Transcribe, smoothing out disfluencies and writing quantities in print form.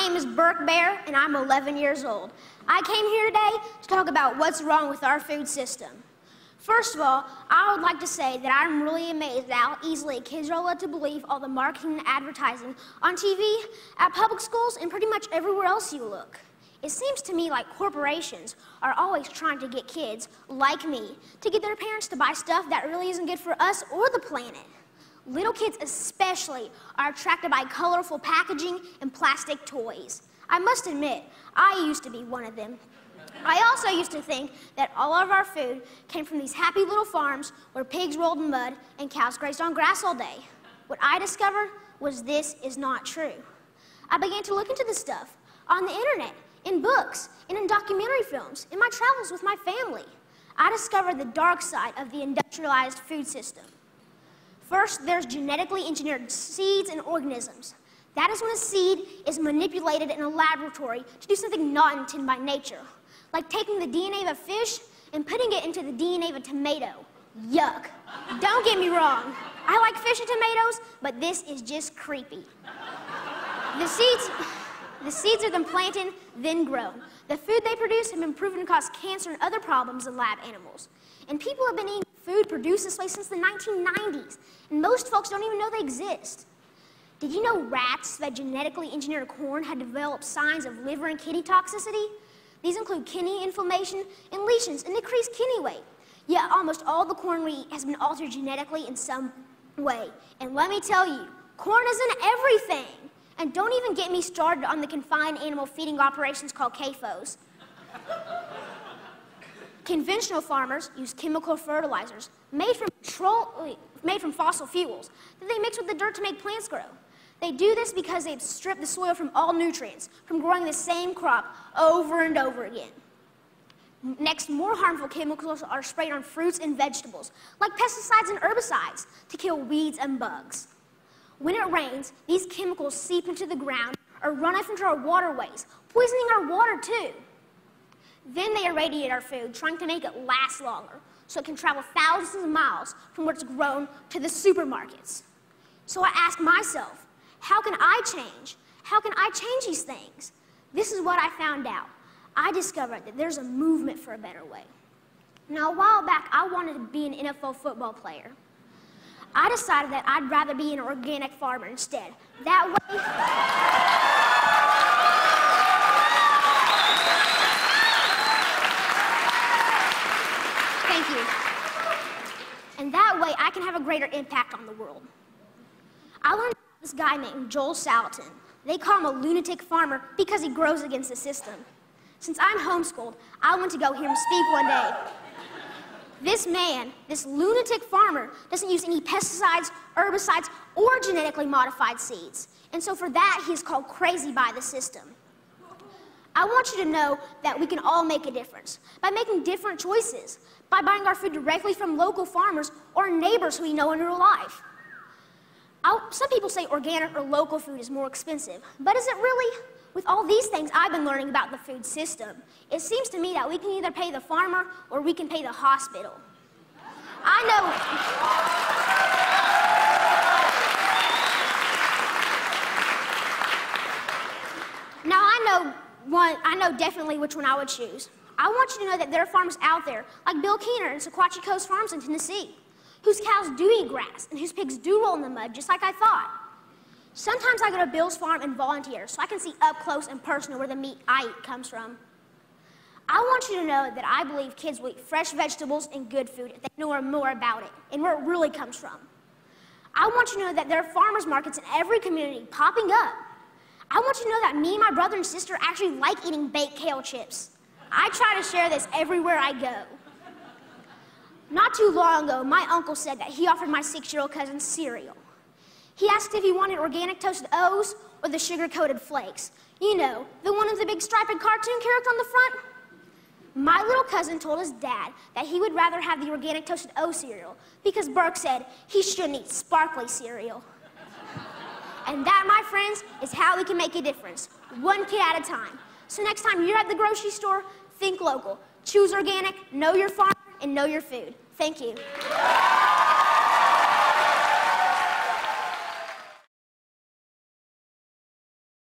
name is Burke Bear, and I'm 11 years old. I came here today to talk about what's wrong with our food system. First of all, I would like to say that I'm really amazed at how easily kids are led to believe all the marketing and advertising on TV, at public schools, and pretty much everywhere else you look. It seems to me like corporations are always trying to get kids, like me, to get their parents to buy stuff that really isn't good for us or the planet. Little kids especially are attracted by colorful packaging and plastic toys. I must admit, I used to be one of them. I also used to think that all of our food came from these happy little farms where pigs rolled in mud and cows grazed on grass all day. What I discovered was this is not true. I began to look into this stuff on the internet, in books, and in documentary films, in my travels with my family. I discovered the dark side of the industrialized food system. First, there's genetically engineered seeds and organisms. That is when a seed is manipulated in a laboratory to do something not intended by nature, like taking the DNA of a fish and putting it into the DNA of a tomato. Yuck. Don't get me wrong. I like fish and tomatoes, but this is just creepy. The seeds are then planted, then grown. The food they produce have been proven to cause cancer and other problems in lab animals. And people have been eating food produced this way since the 1990s, and most folks don't even know they exist. Did you know rats that genetically engineered corn had developed signs of liver and kidney toxicity? These include kidney inflammation and lesions and decreased kidney weight. Yet almost all the corn we eat has been altered genetically in some way. And let me tell you, corn isn't everything. And don't even get me started on the confined animal feeding operations called CAFOs. Conventional farmers use chemical fertilizers made from fossil fuels that they mix with the dirt to make plants grow. They do this because they've stripped the soil from all nutrients from growing the same crop over and over again. Next, more harmful chemicals are sprayed on fruits and vegetables, like pesticides and herbicides, to kill weeds and bugs. When it rains, these chemicals seep into the ground or run off into our waterways, poisoning our water too. Then they irradiate our food, trying to make it last longer, so it can travel thousands of miles from where it's grown to the supermarkets. So I ask myself, how can I change? How can I change these things? This is what I found out. I discovered that there's a movement for a better way. Now, a while back, I wanted to be an NFL football player. I decided that I'd rather be an organic farmer instead. That way, thank you. And that way, I can have a greater impact on the world. I learned about this guy named Joel Salatin. They call him a lunatic farmer because he grows against the system. Since I'm homeschooled, I went to go hear him speak one day. This man, this lunatic farmer, doesn't use any pesticides, herbicides, or genetically modified seeds. And so for that, he's called crazy by the system. I want you to know that we can all make a difference by making different choices, by buying our food directly from local farmers or neighbors who we know in real life. Some people say organic or local food is more expensive, but is it really? With all these things I've been learning about the food system, it seems to me that we can either pay the farmer or we can pay the hospital. I know definitely which one I would choose. I want you to know that there are farmers out there, like Bill Keener and Sequatchie Coast Farms in Tennessee, whose cows do eat grass and whose pigs do roll in the mud, just like I thought. Sometimes I go to Bill's farm and volunteer so I can see up close and personal where the meat I eat comes from. I want you to know that I believe kids will eat fresh vegetables and good food if they know more about it and where it really comes from. I want you to know that there are farmers markets in every community popping up. I want you to know that me and my brother and sister actually like eating baked kale chips. I try to share this everywhere I go. Not too long ago, my uncle said that he offered my 6-year-old cousin cereal. He asked if he wanted organic toasted O's or the sugar-coated flakes. You know, the one with the big striped cartoon character on the front. My little cousin told his dad that he would rather have the organic toasted O cereal because Burke said he shouldn't eat sparkly cereal. And that, my friends, is how we can make a difference, one kid at a time. So next time you're at the grocery store, think local. Choose organic, know your farm, and know your food. Thank you.